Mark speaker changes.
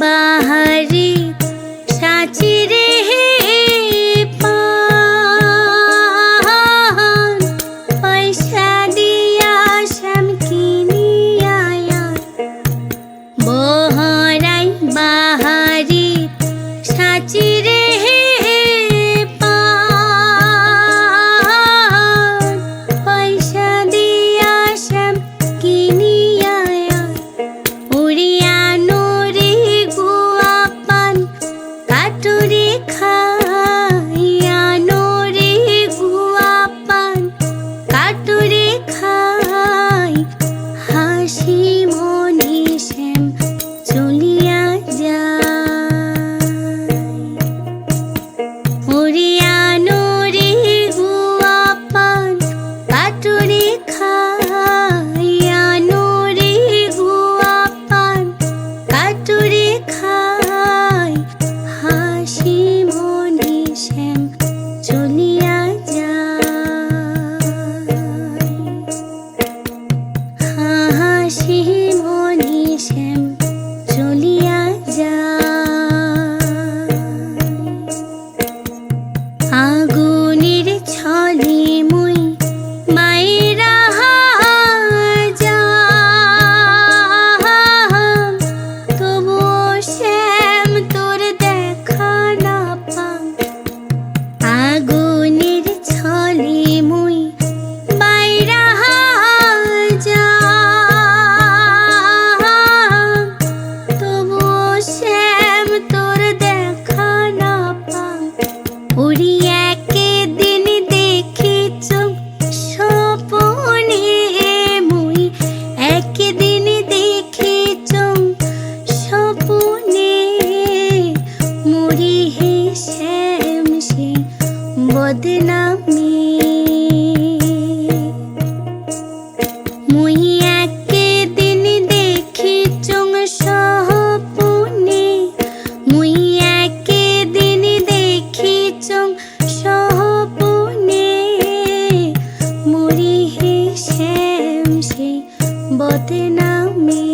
Speaker 1: बाहरी साचिरे पान पैसा दिया श्याम किनिया बहराई बाहरी साचिरे पान पैसा दिया श्याम किनिया उड़ियानो रे गुआ पान काटुरे खाइयानो रे गुआ पान काटुरे खाई हासि मने श्याम चलिया যায় उड़ियानो रे गुआ पान काटुरे खाइयानो रे गुआ पान काटुरे खाई हासि मने श्याम चलिया যায় हासि मने श्याम चलिया যায় আগুনের ছলে মুই মায়েরা যাম তবুও শ্যাম তোর দেখা না পাম আগুনের ছলে মুই মায়েরা যাম তবুও শ্যাম তোর দেখা না পাম ওরে একদিন দেখিছ স্বপনে মুই একদিন দেখিছ স্বপনে মরি হে শ্যাম সে বদনামে মুই একদিন দেখিছ স্বপনে মুই একদিন দেখিছ স্বপনে মরি হে শ্যাম সে বদনামে।